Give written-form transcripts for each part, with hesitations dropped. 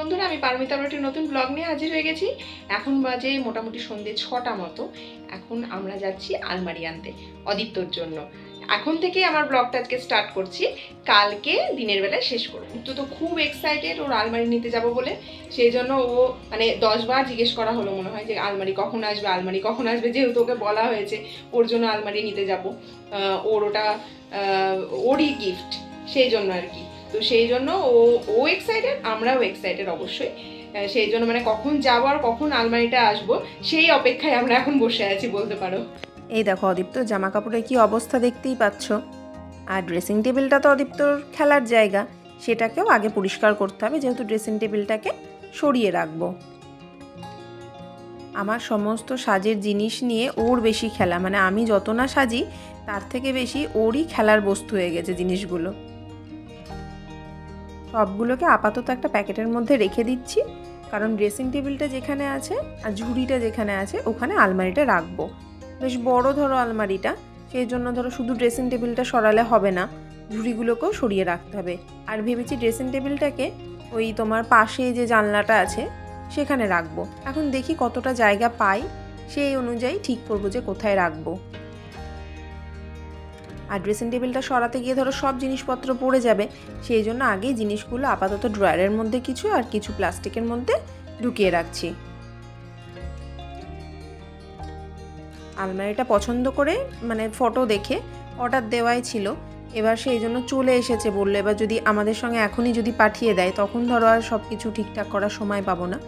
বন্ধুরা, আমি পারমিতা আমার একটি নতুন ব্লগ নিয়ে হাজির হয়ে গেছি। এখন বাজে মোটামুটি সন্ধ্যে 6টা মতো। এখন আমরা যাচ্ছি আলমারি আনতে অদিত্যর জন্য। এখন থেকে আমার ব্লগটা আজকে স্টার্ট করছি, কালকে দিনের বেলায় শেষ করব। তো খুব এক্সাইটেড ওর আলমারি নিতে যাব বলে। সেই জন্য ও মানে 10 বার জিজ্ঞেস করা হলো মনে হয় যে আলমারি কখন আসবে, আলমারি কখন আসবে, যেহেতু ওকে বলা হয়েছে ওর জন্য আলমারি নিতে যাব। ওর ওটা ওরই গিফট, সেই জন্য আর কি। তো সেই জন্য ও এক্সাইটেড, আমরাও এক্সাইটেড অবশ্যই। সেই জন্য মানে কখন যাবো আর কখন আলমারিটা আসবো সেই অপেক্ষায় আমরা এখন বসে আছি বলতে পারো। এই দেখো অদীপ্ত জামা কাপড়ের কি অবস্থা দেখতেই পাচ্ছ। আর ড্রেসিং টেবিলটা তো অদীপ্তর খেলার জায়গা, সেটাকেও আগে পরিষ্কার করতে হবে, যেহেতু ড্রেসিং টেবিলটাকে সরিয়ে রাখবো। আমার সমস্ত সাজের জিনিস নিয়ে ওর বেশি খেলা, মানে আমি যত না সাজি তার থেকে বেশি ওরই খেলার বস্তু হয়ে গেছে জিনিসগুলো। সবগুলোকে আপাতত একটা প্যাকেটের মধ্যে রেখে দিচ্ছি, কারণ ড্রেসিং টেবিলটা যেখানে আছে আর ঝুড়িটা যেখানে আছে ওখানে আলমারিটা রাখবো। বেশ বড় ধরো আলমারিটা, সেই জন্য ধরো শুধু ড্রেসিং টেবিলটা সরালে হবে না, ঝুড়িগুলোকেও সরিয়ে রাখতে হবে। আর ভেবেছি ড্রেসিং টেবিলটাকে ওই তোমার পাশে যে জানলাটা আছে সেখানে রাখবো। এখন দেখি কতটা জায়গা পাই, সেই অনুযায়ী ঠিক করবো যে কোথায় রাখবো। আর ড্রেসিং টেবিলটা সরাতে গিয়ে ধরো সব জিনিসপত্র পড়ে যাবে, সেই জন্য আগেই জিনিসগুলো আপাতত ড্রয়ারের মধ্যে কিছু আর কিছু প্লাস্টিকের মধ্যে ঢুকিয়ে রাখছি। আলমারিটা পছন্দ করে মানে ফটো দেখে অর্ডার দেওয়াই ছিল, এবার সেই জন্য চলে এসেছে বললো। এবার যদি আমাদের সঙ্গে এখনই যদি পাঠিয়ে দেয় তখন ধরো আর সব কিছু ঠিকঠাক করার সময় পাবো না,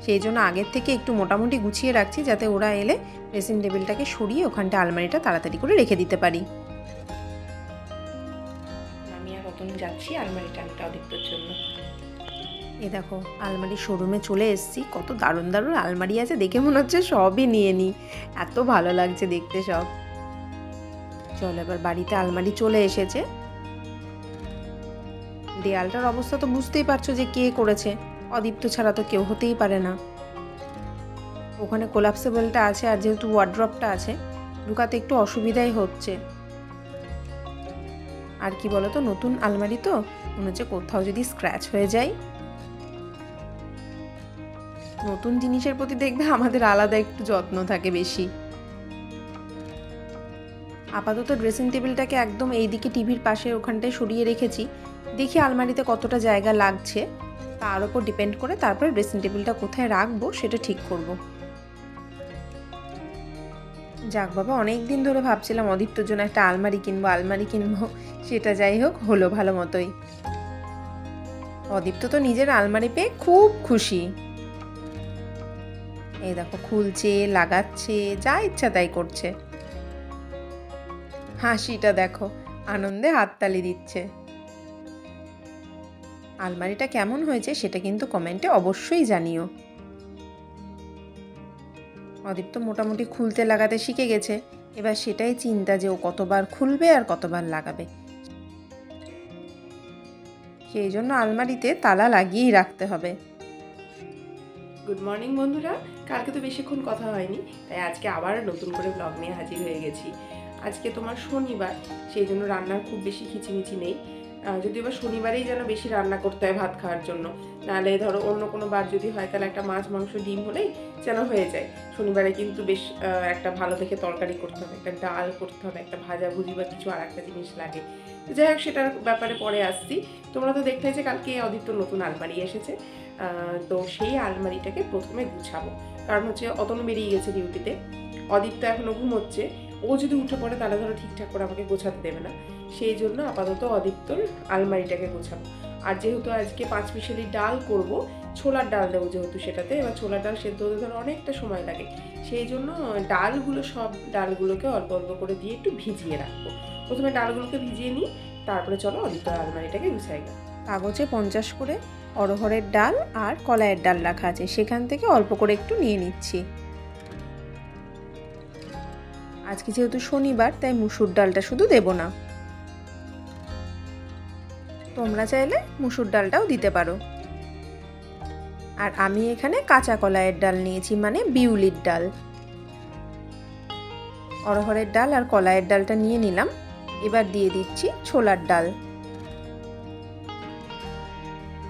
সেই জন্য আগের থেকে একটু মোটামুটি গুছিয়ে রাখছি, যাতে ওরা এলে ড্রেসিং টেবিলটাকে সরিয়ে ওখানটা আলমারিটা তাড়াতাড়ি করে রেখে দিতে পারি। আমি আর রতন যাচ্ছি আলমারিটা আনতে অদিত্যর জন্য। এই দেখো আলমারি শোরুমে চলে এসেছি, কত দারুণ দারুণ আলমারি আছে, দেখে মনে হচ্ছে সবই নিয়ে নিই, এত ভালো লাগছে দেখতে সব। চলো এবার বাড়িতে আলমারি চলে এসেছে। দেয়ালটার অবস্থা তো বুঝতেই পারছো যে কে করেছে, অদীপ্ত ছাড়া তো কেউ হতেই পারে না। ওখানে কোলাপসেবলটা আছে, আর যেহেতু ওয়ার্ড্রপটা আছে ঢুকাতে একটু অসুবিধাই হচ্ছে। আর কি বলতো, নতুন আলমারি তো মনে হচ্ছে কোথাও যদি স্ক্র্যাচ হয়ে যায়। নতুন জিনিসের প্রতি দেখবে আমাদের আলাদা একটু যত্ন থাকে বেশি। আপাতত ড্রেসিং টেবিলটাকে একদম এইদিকে টিভির পাশে ওখানটায় সরিয়ে রেখেছি, দেখি আলমারিতে কতটা জায়গা লাগছে তার উপর ডিপেন্ড করে তারপরে ড্রেসিং টেবিলটা কোথায় রাখবো সেটা ঠিক করব। যাক বাবা, অনেক দিন ধরে ভাবছিলাম অদীপ্তর জন্য একটা আলমারি কিনবো, সেটা যাই হোক হলো ভালো মতোই। অদীপ্ত তো নিজের আলমারি পেয়ে খুব খুশি। এই দেখো খুলছে, লাগাচ্ছে, যা ইচ্ছা তাই করছে। হাসিটা দেখো, আনন্দে হাততালি দিচ্ছে। আলমারিটা কেমন হয়েছে সেটা কিন্তু কমেন্টে অবশ্যই জানিও। অদীপ্ত মোটামুটি খুলতে লাগাতে শিখে গেছে, এবার সেটাই চিন্তা যে ও কতবার খুলবে আর কতবার লাগাবে। সেই জন্য আলমারিতে তালা লাগিয়েই রাখতে হবে। গুড মর্নিং বন্ধুরা, কালকে তো বেশিক্ষণ কথা হয়নি, তাই আজকে আবার নতুন করে ব্লগ নিয়ে হাজির হয়ে গেছি। আজকে তোমার শনিবার, সেই জন্য রান্নার খুব বেশি খিচিমিচি নেই। যদিও বা শনিবারেই যেন বেশি রান্না করতে হয় ভাত খাওয়ার জন্য, নাহলে ধরো অন্য কোনো বার যদি হয় তাহলে একটা মাছ মাংস ডিম হলেই যেন হয়ে যায়। শনিবারে কিন্তু বেশ একটা ভালো দেখে তরকারি করতে হবে, একটা ডাল করতে হবে, একটা ভাজাভুজি বা কিছু আর একটা জিনিস লাগে। যাই হোক, সেটার ব্যাপারে পরে আসছি। তোমরা তো দেখতে যে কালকে অদিত্য নতুন আলমারি এসেছে, তো সেই আলমারিটাকে প্রথমে গুছাবো, কারণ হচ্ছে অতনু বেরিয়ে গেছে ডিউটিতে, অদিত্য এখনও ঘুমোচ্ছে। ও যদি উঠে পড়ে তাহলে ধরো ঠিকঠাক করে আমাকে গোছাতে দেবে না, সেই জন্য আপাতত অদিত্যর আলমারিটাকে গোছাবো। আর যেহেতু আজকে 5 মিশালি ডাল করব, ছোলার ডাল দেবো যেহেতু সেটাতে, এবার ছোলার ডাল সেদ্ধ হতে ধরো অনেকটা সময় লাগে, সেই জন্য সব ডালগুলোকে অল্প অল্প করে দিয়ে একটু ভিজিয়ে রাখবো। প্রথমে ডালগুলোকে ভিজিয়ে নিই, তারপরে চলো অদিত্যর আলমারিটাকে গুছাই। কাগজে 50 করে অড়হরের ডাল আর কলাইয়ের ডাল রাখা আছে, সেখান থেকে অল্প করে একটু নিয়ে নিচ্ছি। আজকে যেহেতু শনিবার তাই মুসুর ডালটা শুধু দেব না, তোমরা চাইলে মুসুর ডালটাও দিতে পারো। আর আমি এখানে কাঁচা কলাইয়ের ডাল নিয়েছি, মানে বিউলির ডাল। অড়হরের ডাল আর কলাইয়ের ডালটা নিয়ে নিলাম, এবার দিয়ে দিচ্ছি ছোলার ডাল।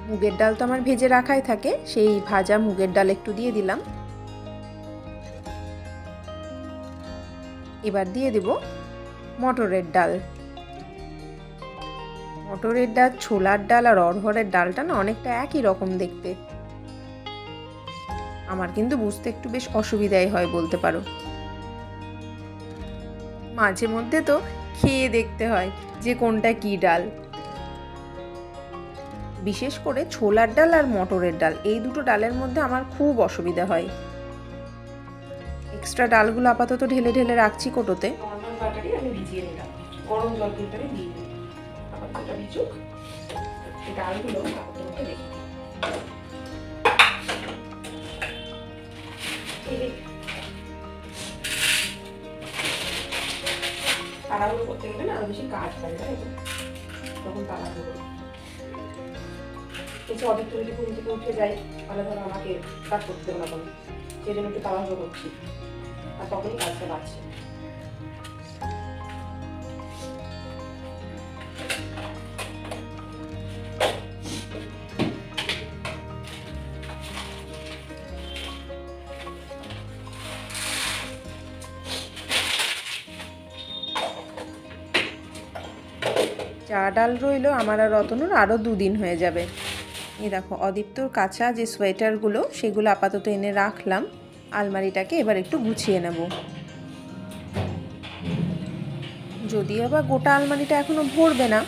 মুগের ডাল তো আমার ভেজে রাখাই থাকে, সেই ভাজা মুগের ডাল একটু দিয়ে দিলাম। এবার দিয়ে দেব মটরের ডাল। মটরের ডাল, ছোলার ডাল আর অড়হরের ডালটা না অনেকটা একই রকম দেখতে। আমার কিন্তু বুঝতে একটু বেশ অসুবিধাই হয় বলতে পারো। মাঝে মধ্যে তো খেয়ে দেখতে হয় যে কোনটা কি ডাল। বিশেষ করে ছোলার ডাল আর মটরের ডাল, এই দুটো ডালের মধ্যে আমার খুব অসুবিধা হয়। এক্সট্রা ডালগুলো আপাতত ঢেলে ঢেলে রাখছি কোটোতে। নর্মাল বাটারই আমি ভিজিয়ে নিলাম, গরম জল ভিতরে দিয়ে দিই। আপাতত এটা ভিজুক, এই ডালগুলো আপাতত রেখে দিই। তাড়াহুড়ো করতে গেলে না আরো বেশি কাজ হয়, তাই তো? তখন তাড়াহুড়ো কিছু অর্ধেক যদি ঘুম থেকে উঠে যায় তাহলে ধরো আমাকে কাজ করতে দেবো না কোনো, সেই জন্য একটু তাড়াহুড়ো করছি, আর তখনই কাজটা বাড়ছে। চা ডাল রইলো আমার আর রতনুর আরও 2 দিন হয়ে যাবে। এই দেখো অদীপ্তর কাঁচা যে সোয়েটারগুলো সেগুলো আপাতত এনে রাখলাম। আলমারিটাকে এবার একটু গুছিয়ে নেব। যদিও বা গোটা আলমারিটা এখনও ভরবে না,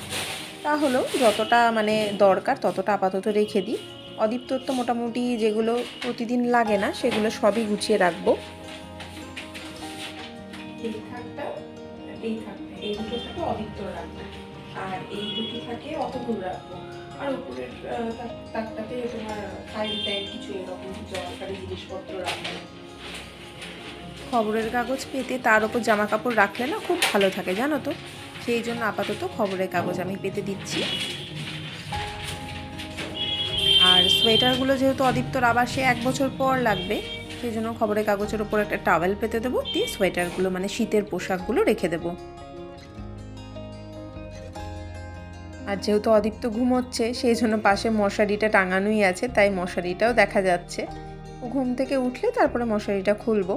তাহলেও যতটা মানে দরকার ততটা আপাতত রেখে দিই। অদীপ্তর তো মোটামুটি যেগুলো প্রতিদিন লাগে না সেগুলো সবই গুছিয়ে রাখবো। এই দুটো থাকে অদীপ্তর রাখবো, আর এই দুটো থাকে অতগুলো রাখবো, আর উপরের তাকটাতে তোমার ফাইল টাইল কিছু এরকম দরকারি জিনিসপত্র রাখবো। খবরের কাগজ পেতে তার ওপর জামা কাপড় রাখলে না খুব ভালো থাকে জানো তো, সেই জন্য আপাতত খবরের কাগজ আমি পেতে দিচ্ছি। আর সোয়েটারগুলো যেহেতু অদীপ্তর আবার সে 1 বছর পর লাগবে, সেই জন্য খবরের কাগজের ওপর একটা টাওয়েল পেতে দেবো, দিয়ে সোয়েটারগুলো মানে শীতের পোশাকগুলো রেখে দেবো। আর যেহেতু অদীপ্ত ঘুমোচ্ছে সেই জন্য পাশে মশারিটা টাঙানোই আছে, তাই মশারিটাও দেখা যাচ্ছে। ও ঘুম থেকে উঠলে তারপরে মশারিটা খুলবো।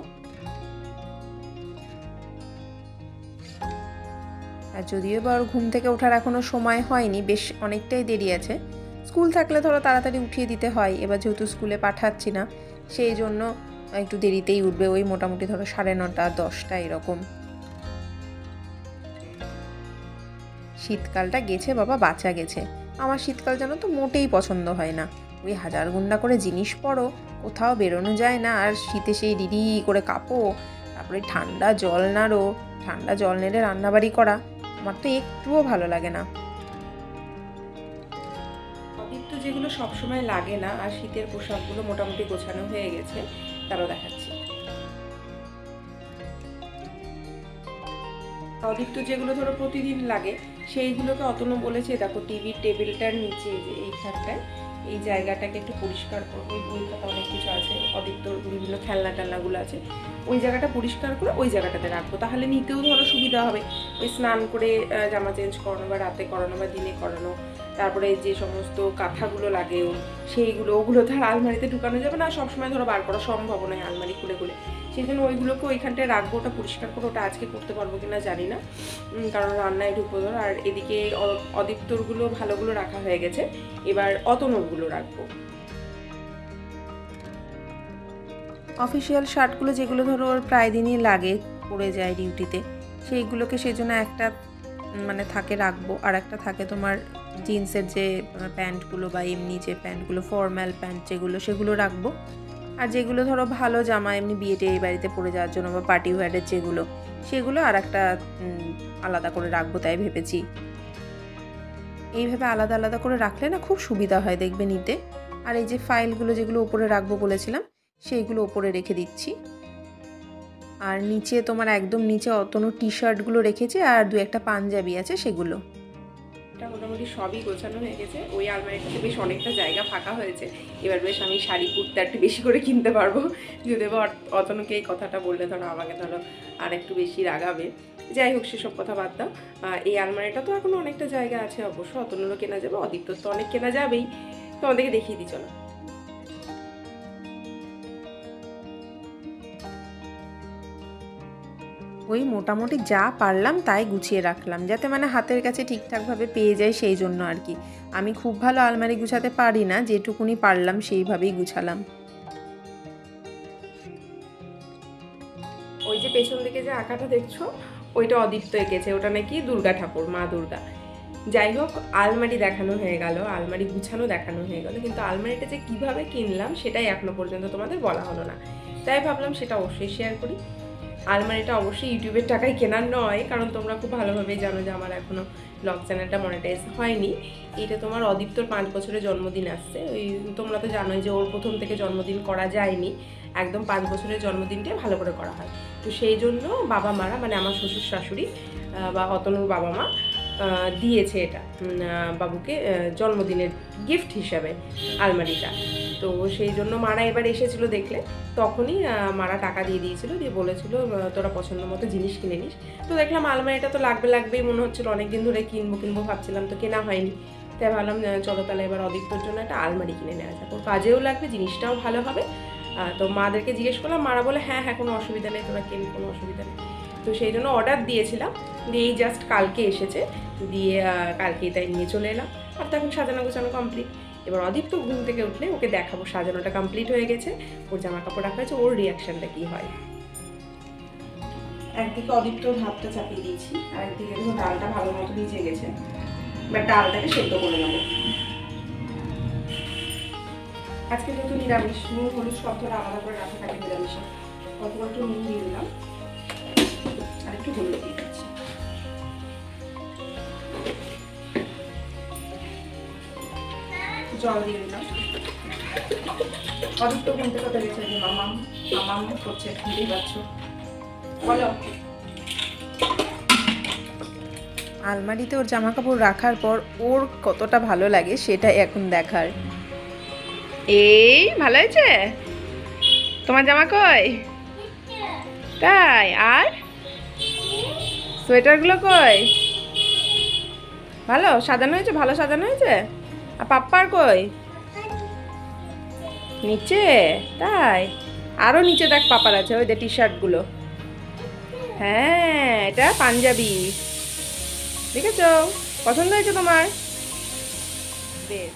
আর যদিও বা ওর ঘুম থেকে ওঠার এখনও সময় হয়নি, বেশ অনেকটাই দেরি আছে। স্কুল থাকলে ধরো তাড়াতাড়ি উঠিয়ে দিতে হয়, এবার যেহেতু স্কুলে পাঠাচ্ছি না সেই জন্য একটু দেরিতেই উঠবে, ওই মোটামুটি ধরো 9:30 10টা এরকম। শীতকালটা গেছে বাবা, বাঁচা গেছে। আমার শীতকাল জানো তো মোটেই পছন্দ হয় না। ওই হাজার গুন্ডা করে জিনিস পরো, কোথাও বেরোনো যায় না, আর শীতে সেই ডিডি করে কাঁপো, তারপরে ঠান্ডা জল নাড়ো, ঠান্ডা জল নেড়ে রান্নাবাড়ি করা, আমার তো একটুও ভালো লাগে না। অদীপ্ত যেগুলো সবসময় লাগে না, আর শীতের পোশাকগুলো মোটামুটি গোছানো হয়ে গেছে, তারও দেখাচ্ছি। অদীপ্ত যেগুলো ধরো প্রতিদিন লাগে সেইগুলোকে অতনু বলেছে দেখো টিভির টেবিলটার নিচে যে এইখানটায় এই জায়গাটাকে একটু পরিষ্কার করবো, ওই বই খাতা অনেক কিছু আছে, অদীপ্তর বিভিন্ন খেলনা টেলনাগুলো আছে, ওই জায়গাটা পরিষ্কার করে ওই জায়গাটাতে রাখবো, তাহলে নিতেও ধরো সুবিধা হবে। ওই স্নান করে জামা চেঞ্জ করানো বা রাতে করানো বা দিনে করানো, তারপরে যে সমস্ত কাঁথাগুলো লাগে সেইগুলো ওগুলো ধর আলমারিতে ঢুকানো যাবে না, সবসময় ধরো বার করা সম্ভব নয় আলমারি খুলে খুলে, সেই জন্য ওইগুলোকে ওইখানটায় রাখবো। ওটা পরিষ্কার করে ওটা আজকে করতে পারবো কিনা জানি না, কারণ রান্নায় ঢুকবো ধর। আর এদিকে অদীপ্তরগুলো ভালোগুলো রাখা হয়ে গেছে, এবার অতনুরগুলো রাখবো। অফিসিয়াল শার্টগুলো যেগুলো ধরো ওর প্রায় দিনই লাগে, পরে যায় ডিউটিতে, সেইগুলোকে সেজন্য একটা মানে থাকে রাখবো, আর একটা থাকে তোমার জিন্সের যে প্যান্টগুলো বা এমনি যে প্যান্টগুলো ফর্ম্যাল প্যান্ট যেগুলো সেগুলো রাখবো। আর যেগুলো ধরো ভালো জামা এমনি বিয়েতে এই বাড়িতে পরে যাওয়ার জন্য বা পার্টি ওয়্যারের যেগুলো, সেগুলো আর একটা আলাদা করে রাখবো তাই ভেবেছি। এইভাবে আলাদা আলাদা করে রাখলে না খুব সুবিধা হয় দেখবে নিতে। আর এই যে ফাইলগুলো যেগুলো উপরে রাখবো বলেছিলাম সেইগুলো উপরে রেখে দিচ্ছি। আর নিচে তোমার একদম নিচে অতনো টি শার্টগুলো রেখেছি, আর 2-1টা পাঞ্জাবি আছে সেগুলো। এটা মোটামুটি সবই গোছানো হয়ে গেছে। ওই আলমারিটাতে বেশ অনেকটা জায়গা ফাঁকা হয়েছে, এবার বেশ আমি শাড়ি কুর্তা একটু বেশি করে কিনতে পারবো। যদি বা অতনুকে এই কথাটা বললে ধরো আমাকে ধরো আর একটু বেশি রাগাবে। যাই হোক সেসব কথা বাদ দাও। এই আলমারিটা তো এখনো অনেকটা জায়গা আছে, অবশ্য অতনুরও কেনা যাবে, অদীপ্তর তো অনেক কেনা যাবেই। তোমাদেরকে দেখিয়ে দিই চলো। ওই মোটামুটি যা পারলাম তাই গুছিয়ে রাখলাম, যাতে মানে হাতের কাছে ঠিকঠাকভাবে পেয়ে যায়, সেই জন্য আর কি। আমি খুব ভালো আলমারি গুছাতে পারি না, যেটুকুনি পারলাম সেইভাবেই গুছালাম। ওই যে পেছন দিকে যে আঁকাটা দেখছো, ওইটা অদীপ্ত এঁকেছে, ওটা নাকি দুর্গা ঠাকুর, মা দুর্গা। যাই হোক, আলমারি দেখানো হয়ে গেল, আলমারি গুছানো দেখানো হয়ে গেল, কিন্তু আলমারিটা যে কিভাবে কিনলাম সেটাই এখনো পর্যন্ত তোমাদের বলা হলো না। তাই ভাবলাম সেটা অবশ্যই শেয়ার করি। আলমারিটা অবশ্যই ইউটিউবের টাকায় কেনার নয়, কারণ তোমরা খুব ভালোভাবেই জানো যে আমার এখনও ব্লগ চ্যানেলটা মনিটাইজ হয়নি। এটা তোমার অদীপ্তর 5 বছরের জন্মদিন আসছে। ওই তোমরা তো জানোই যে ওর প্রথম থেকে জন্মদিন করা যায়নি, একদম 5 বছরের জন্মদিনটাই ভালো করে করা হয়। তো সেই জন্য বাবা মারা, মানে আমার শ্বশুর শাশুড়ি বা অতনুর বাবা মা দিয়েছে এটা বাবুকে জন্মদিনের গিফট হিসাবে আলমারিটা। তো সেই জন্য মারা এবার এসেছিলো, দেখলে তখনই মারা টাকা দিয়ে দিয়েছিল, দিয়ে বলেছিল তোরা পছন্দ মতো জিনিস কিনে নিস। তো দেখলাম আলমারিটা তো লাগবেই মনে হচ্ছিলো, অনেকদিন ধরে কিনবো ভাবছিলাম, তো কেনা হয়নি। তাই ভাবলাম চলো তাহলে এবার অদীপ্তর জন্য একটা আলমারি কিনে নেওয়া যাক, ওর কাজেও লাগবে, জিনিসটাও ভালো হবে। তো মাদেরকে জিজ্ঞেস করলাম, মারা বলে হ্যাঁ কোনো অসুবিধা নেই, তোরা কেন, কোনো অসুবিধা নেই। তো সেই জন্য অর্ডার দিয়েছিলাম, দিয়ে এই জাস্ট কালকে এসেছে, দিয়ে কালকেই তাই নিয়ে চলে এলাম। আর তখন সাজানো গোছানো কমপ্লিট। এবার অদীপ্ত ঘুম থেকে উঠলে ওকে দেখাবো সাজানোটা কমপ্লিট হয়ে গেছে, ওর জামা কাপড় রাখা হয়েছে, ওর রিয়াকশনটা কী হয়। একদিকে অদীপ্তর ভাতটা চাপিয়ে দিয়েছি, আর একদিকে দেখো ডালটা ভালো মতো ভিজে গেছে, এবার ডালটাকে সেদ্ধ করে নেবো। আজকে যেহেতু নিরামিষ, নুন হলুদ সব ধরে আলাদা করে রাখা থাকে নিরামিষে, অল্প একটু নুন দিয়ে দিলাম আর একটু হলুদ দিয়ে দিচ্ছি। জল দিয়ে দিলাম। অদীপ্ত ঘুম থেকে তো গেছে, মামাম করছে, বুঝতেই পারছো। বলো। আলমারিতে ওর জামা কাপড় রাখার পর ওর কতটা ভালো লাগে সেটাই এখন দেখার। এই ভালো হয়েছে তোমার জামা, কই তাই? আর সোয়েটারগুলো কই? ভালো সাজানো হয়েছে, ভালো সাজানো হয়েছে। আর পাপ্পার কই? নিচে? তাই? আরো নিচে দেখ পাপার আছে, ওই যে টি শার্টগুলো। হ্যাঁ, এটা পাঞ্জাবি, দেখেছ? পছন্দ হয়েছে তোমার? বেশ।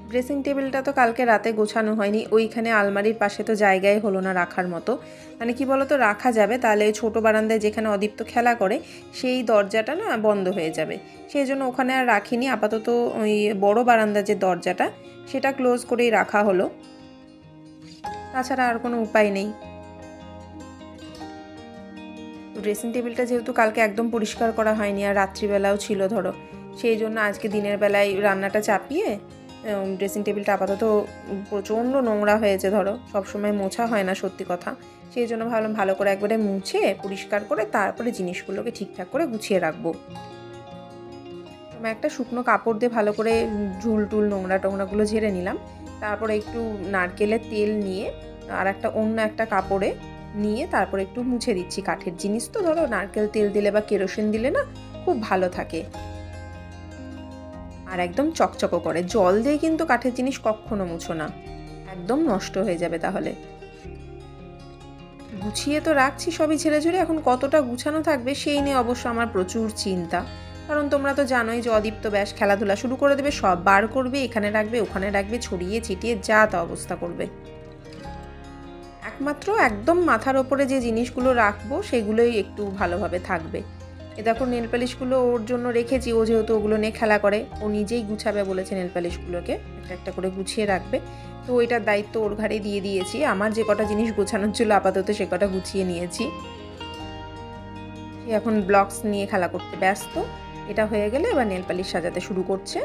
ড্রেসিং টেবিলটা তো কালকে রাতে গোছানো হয়নি, ওইখানে আলমারির পাশে তো জায়গায় হলো না রাখার মতো। মানে কি বলতো, রাখা যাবে তাহলে ছোট বারান্দায় যেখানে অদীপ্ত খেলা করে সেই দরজাটা না বন্ধ হয়ে যাবে, সেই জন্য ওখানে আর রাখিনি। আপাতত ওই বড় বারান্দার যে দরজাটা সেটা ক্লোজ করেই রাখা হলো, তাছাড়া আর কোনো উপায় নেই। ড্রেসিং টেবিলটা যেহেতু কালকে একদম পরিষ্কার করা হয়নি আর রাত্রিবেলাও ছিল ধরো, সেই জন্য আজকে দিনের বেলায় রান্নাটা চাপিয়ে ড্রেসিং টেবিলটা আপাতত প্রচণ্ড নোংরা হয়েছে ধরো, সবসময় মোছা হয় না সত্যি কথা, সেই জন্য ভাবলাম ভালো করে একবারে মুছে পরিষ্কার করে তারপরে জিনিসগুলোকে ঠিকঠাক করে গুছিয়ে রাখবো। একটা শুকনো কাপড় দিয়ে ভালো করে ঝুল টুল নোংরাগুলো ঝেড়ে নিলাম, তারপরে একটু নারকেলের তেল নিয়ে আর অন্য একটা কাপড়ে নিয়ে তারপরে একটু মুছে দিচ্ছি। কাঠের জিনিস তো ধরো নারকেল তেল দিলে বা কেরোসিন দিলে না খুব ভালো থাকে আর একদম চকচকো করে। জল দিয়ে কিন্তু কাঠের জিনিস কখনো মুছো না, একদম নষ্ট হয়ে যাবে তাহলে। গুছিয়ে তো রাখছি সবই ঝেড়ে ঝুড়ে, এখন কতটা গুছানো থাকবে সেই নিয়ে অবশ্য আমার প্রচুর চিন্তা, কারণ তোমরা তো জানোই যে অদীপ্ত ব্যাস খেলাধুলা শুরু করে দেবে, সব বার করবে, এখানে রাখবে ওখানে রাখবে, ছড়িয়ে ছিটিয়ে যা তা অবস্থা করবে। একমাত্র একদম মাথার ওপরে যে জিনিসগুলো রাখবো সেগুলোই একটু ভালোভাবে থাকবে। এ দেখো নেল পালিশগুলো ওর জন্য রেখেছি, ও যেহেতু ওগুলো নিয়ে খেলা করে, ও নিজেই গুছাবে বলেছে, নেল পালিশগুলোকে একটা একটা করে গুছিয়ে রাখবে, তো ওইটার দায়িত্ব ওর ঘাড়ে দিয়ে দিয়েছি। আমার যে কটা জিনিস গোছানোর ছিল আপাতত সে কটা গুছিয়ে নিয়েছি, এখন ব্লকস নিয়ে খেলা করতে ব্যস্ত। এটা হয়ে গেলে এবার নেল পালিশ সাজাতে শুরু করছে।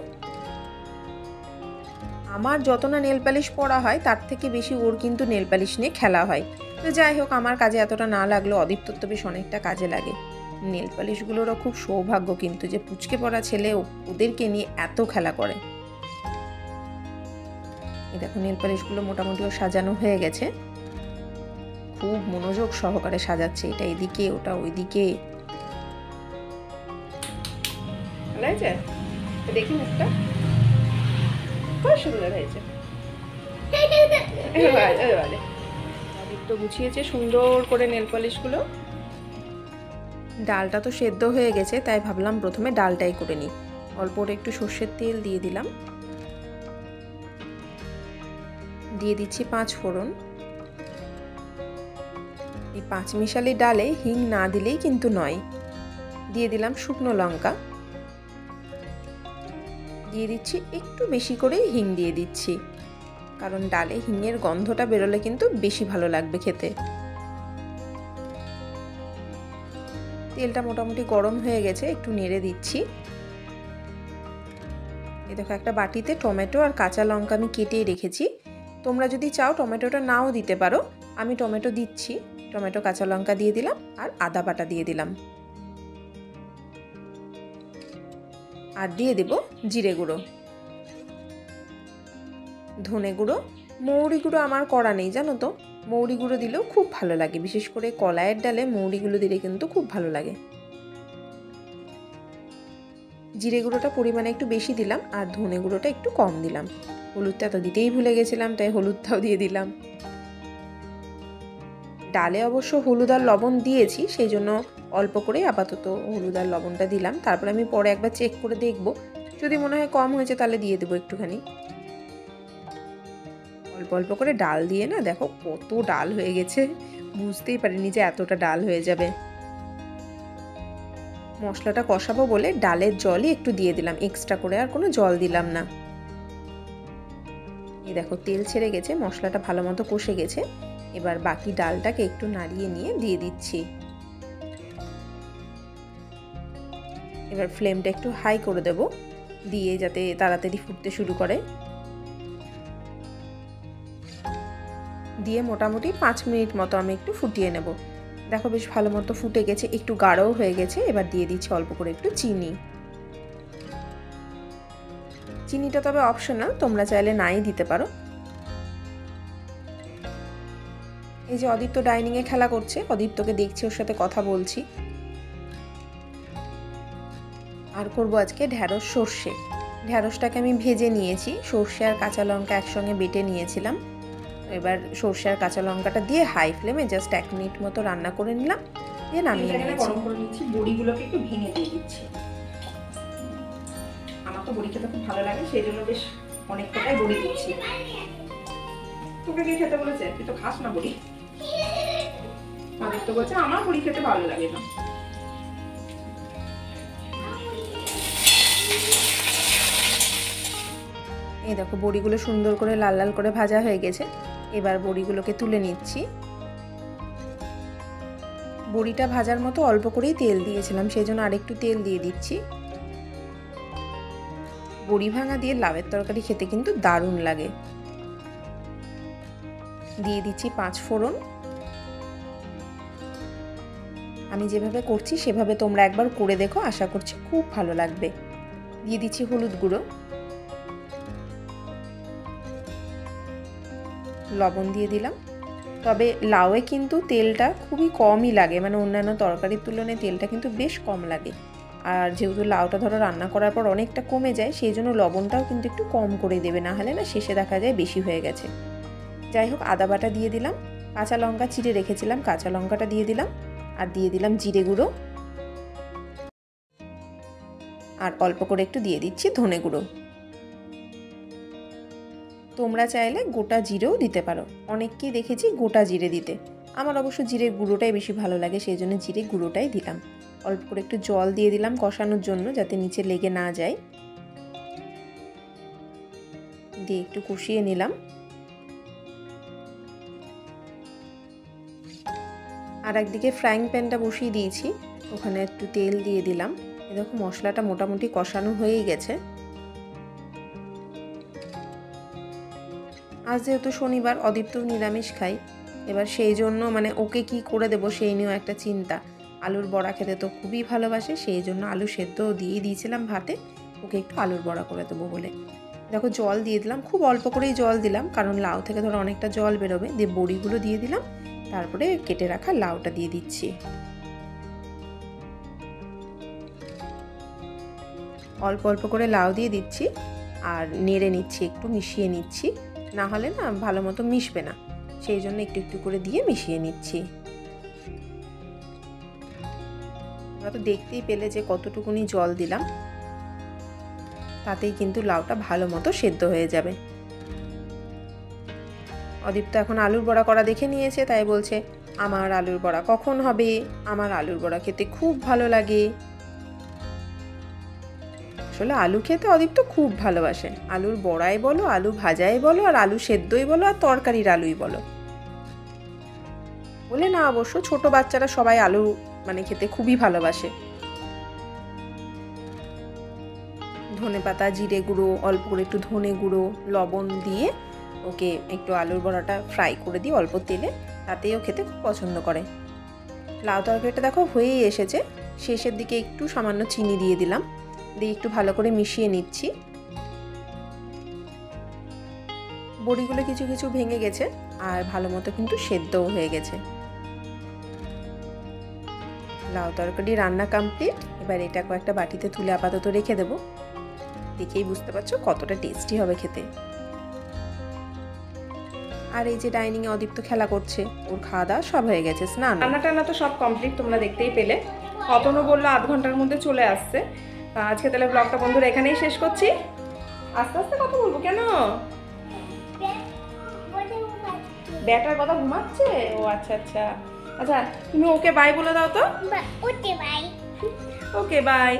আমার যত না নেল পালিশ পরা হয় তার থেকে বেশি ওর কিন্তু নেল পালিশ নিয়ে খেলা হয়। তো যাই হোক, আমার কাজে এতটা না লাগলেও অদীপ্তর তো বেশ অনেকটা কাজে লাগে। নেল পালিশগুলোরও খুব সৌভাগ্য কিন্তু যে পুচকে পড়া ছেলে ওদেরকে নিয়ে এত খেলা করে। এই দেখো নেল পালিশগুলো মোটামুটি সাজানো হয়ে গেছে, খুব মনোযোগ সহকারে সাজাচ্ছে, এটা এদিকে ওটা ওইদিকে, ভালো হয়েছে? দেখি মুখটা, খুব সুন্দর হয়েছে। আদিত্য গুছিয়েছে সুন্দর করে নেল পলিশগুলো। ডালটা তো সেদ্ধ হয়ে গেছে, তাই ভাবলাম প্রথমে ডালটাই করে নিই। অল্প একটু সর্ষের তেল দিয়ে দিলাম, দিয়ে দিচ্ছি 5 ফোড়ন। এই 5 মিশালি ডালে হিং না দিলেই কিন্তু নয়। দিয়ে দিলাম শুকনো লঙ্কা, দিয়ে দিচ্ছি একটু বেশি করেই হিং দিয়ে দিচ্ছি, কারণ ডালে হিঙের গন্ধটা বেরোলে কিন্তু বেশি ভালো লাগবে খেতে। তেলটা মোটামুটি গরম হয়ে গেছে, একটু নেড়ে দিচ্ছি। এই দেখো একটা বাটিতে টমেটো আর কাঁচা লঙ্কা আমি কেটেই রেখেছি। তোমরা যদি চাও টমেটোটা নাও দিতে পারো, আমি টমেটো দিচ্ছি। টমেটো কাঁচা লঙ্কা দিয়ে দিলাম আর আদা বাটা দিয়ে দিলাম, আর দিয়ে দেব জিরে গুঁড়ো, ধনে গুঁড়ো, মৌরি গুঁড়ো আমার করা নেই জানো তো। মৌরি গুঁড়ো দিলেও খুব ভালো লাগে, বিশেষ করে কলাইয়ের ডালে মৌরি গুঁড়ো দিলে কিন্তু খুব ভালো লাগে। জিরে গুঁড়োটা পরিমাণে একটু বেশি দিলাম আর ধনে গুঁড়োটা একটু কম দিলাম। হলুদটা তো দিতেই ভুলে গেছিলাম, তাই হলুদটাও দিয়ে দিলাম। ডালে অবশ্য হলুদ আর লবণ দিয়েছি, সেই জন্য অল্প করেই আপাতত হলুদ আর লবণটা দিলাম। তারপরে আমি পরে একবার চেক করে দেখব, যদি মনে হয় কম হয়েছে তাহলে দিয়ে দেবো একটুখানি। অল্প অল্প করে ডাল দিয়ে না দেখো কত ডাল হয়ে গেছে, বুঝতেই পারিনি যে এতটা ডাল হয়ে যাবে। মশলাটা কষাবো বলে ডালের জলই একটু দিয়ে দিলাম এক্সট্রা করে, আর কোনো জল দিলাম না। এই দেখো তেল ছেড়ে গেছে, মশলাটা ভালো মতো কষে গেছে। এবার বাকি ডালটাকে একটু নাড়িয়ে নিয়ে দিয়ে দিচ্ছি। এবার ফ্লেমটা একটু হাই করে দেব, দিয়ে যাতে তাড়াতাড়ি ফুটতে শুরু করে। দিয়ে মোটামুটি 5 মিনিট মতো আমি একটু ফুটিয়ে নেব। দেখো বেশ ভালো মতো ফুটে গেছে, একটু গাঢ়ও হয়ে গেছে। এবার দিয়ে দিচ্ছি অল্প করে একটু চিনি। চিনিটা তবে অপশনাল, তোমরা চাইলে নাই দিতে পারো। এই যে অদিত্য ডাইনিংয়ে খেলা করছে, অদিত্যকে দেখছি, ওর সাথে কথা বলছি। আর করবো আজকে ঢ্যাঁড়স সর্ষে। ঢ্যাঁড়সটাকে আমি ভেজে নিয়েছি, সর্ষে আর কাঁচা লঙ্কা একসঙ্গে বেটে নিয়েছিলাম। এবার সর্ষে আর কাঁচা লঙ্কাটা দিয়ে হাই ফ্লেমে জাস্ট 1 মিনিট মতো রান্না করে নিলাম, দিয়ে নামিয়ে নিয়েছি। বড়িগুলোকে একটু ভেঙে দিয়ে দিচ্ছি। আমার তো বড়ি খেতে খুব ভালো লাগে, সেই জন্য বেশ অনেকটাই বড়ি দিচ্ছি। তোকে কে খেতে বলেছে? তুই তো খাস না বড়ি। আদিত্য বলছে আমার বড়ি খেতে ভালো লাগে না। এই দেখো বড়িগুলো সুন্দর করে লাল লাল করে ভাজা হয়ে গেছে। এবার বড়িগুলোকে তুলে নিচ্ছি। বড়িটা ভাজার মতো অল্প করেই তেল দিয়েছিলাম, সেই জন্য আরেকটু তেল দিয়ে দিচ্ছি। বড়ি ভাঙা দিয়ে লাউয়ের তরকারি খেতে কিন্তু দারুণ লাগে। দিয়ে দিচ্ছি 5 ফোড়ন। আমি যেভাবে করছি সেভাবে তোমরা একবার করে দেখো, আশা করছি খুব ভালো লাগবে। দিয়ে দিচ্ছি হলুদ গুঁড়ো, লবণ দিয়ে দিলাম। তবে লাউয়ে কিন্তু তেলটা খুবই কমই লাগে, মানে অন্যান্য তরকারির তুলনায় তেলটা কিন্তু বেশ কম লাগে। আর যেহেতু লাউটা ধরো রান্না করার পর অনেকটা কমে যায়, সেই জন্য লবণটাও কিন্তু একটু কম করে দেবে, না হলে না শেষে দেখা যায় বেশি হয়ে গেছে। যাই হোক, আদা বাটা দিয়ে দিলাম, কাঁচা লঙ্কা চিড়ে রেখেছিলাম, কাঁচা লঙ্কাটা দিয়ে দিলাম, আর দিয়ে দিলাম জিরে গুঁড়ো, আর অল্প করে একটু দিয়ে দিচ্ছি ধনে গুঁড়ো। তোমরা চাইলে গোটা জিরেও দিতে পারো, অনেককেই দেখেছি গোটা জিরে দিতে। আমার অবশ্য জিরে গুঁড়োটাই বেশি ভালো লাগে, সেই জন্য জিরে গুঁড়োটাই দিলাম। অল্প করে একটু জল দিয়ে দিলাম কষানোর জন্য, যাতে নিচে লেগে না যায়। দিয়ে একটু কষিয়ে নিলাম। আর একদিকে ফ্রাইং প্যানটা বসিয়ে দিয়েছি, ওখানে একটু তেল দিয়ে দিলাম। দেখো মশলাটা মোটামুটি কষানো হয়েই গেছে। আজ যেহেতু শনিবার, অদীপ্ত নিরামিষ খাই, এবার সেই জন্য মানে ওকে কি করে দেবো সেই নিয়েও একটা চিন্তা। আলুর বড়া খেতে তো খুবই ভালোবাসে, সেই জন্য আলু সেদ্ধ দিয়ে দিয়েছিলাম ভাতে, ওকে একটু আলুর বড়া করে দেবো বলে। দেখো জল দিয়ে দিলাম, খুব অল্প করেই জল দিলাম, কারণ লাউ থেকে ধরো অনেকটা জল বেরোবে। দিয়ে বড়িগুলো দিয়ে দিলাম, তারপরে কেটে রাখা লাউটা দিয়ে দিচ্ছি। অল্প অল্প করে লাউ দিয়ে দিচ্ছি আর নেড়ে নিচ্ছি, একটু মিশিয়ে নিচ্ছি, না হলে না ভালো মতো মিশবে না, সেই জন্য একটু একটু করে দিয়ে মিশিয়ে নিচ্ছি। তোমরা তো দেখতেই পেলে যে কতটুকুনি জল দিলাম, তাতেই কিন্তু লাউটা ভালো মতো সেদ্ধ হয়ে যাবে। অদীপ তো এখন আলুর বড়া করা দেখে নিয়েছে, তাই বলছে আমার আলুর বড়া কখন হবে, আমার আলুর বড়া খেতে খুব ভালো লাগে। আসলে আলু খেতে অদীপ তো খুব ভালোবাসে, আলুর বড়াই বলো, আলু ভাজাই বলো, আর আলু সেদ্ধই বলো, আর তরকারির আলুই বলো। বলে না, অবশ্য ছোট বাচ্চারা সবাই আলু মানে খেতে খুবই ভালোবাসে। ধনেপাতা, জিরে গুঁড়ো, অল্প করে একটু ধনে গুঁড়ো, লবণ দিয়ে ওকে একটু আলুর বড়াটা ফ্রাই করে দিই অল্প তেলে, তাতেও খেতে খুব পছন্দ করে। লাউ তরকারিটা দেখো হয়েই এসেছে, শেষের দিকে একটু সামান্য চিনি দিয়ে দিলাম, দিয়ে একটু ভালো করে মিশিয়ে নিচ্ছি। বড়িগুলো কিছু কিছু ভেঙে গেছে আর ভালো মতো কিন্তু সেদ্ধও হয়ে গেছে। লাউ তরকারি রান্না কমপ্লিট। এবার এটা কয়েকটা বাটিতে তুলে আপাতত রেখে দেবো। দেখেই বুঝতে পারছো কতটা টেস্টি হবে খেতে। আর এই যে ডাইনিং এ অদীপ্ত খেলা করছে, ওর খাওয়া দাওয়া সব হয়ে গেছে, স্নান রান্না টান্না তো সব কমপ্লিট, তোমরা দেখতেই পেলে। অতনও বললো আধ ঘন্টার মধ্যে চলে আসছে। আজকে তাহলে ব্লগটা বন্ধুরা এখানেই শেষ করছি। আস্তে আস্তে কথা বলবো কেন? ব্যাটার কথা ঘুমাচ্ছে। ও আচ্ছা আচ্ছা আচ্ছা, তুমি ওকে বাই বলে দাও তো। Okay bye. Okay bye.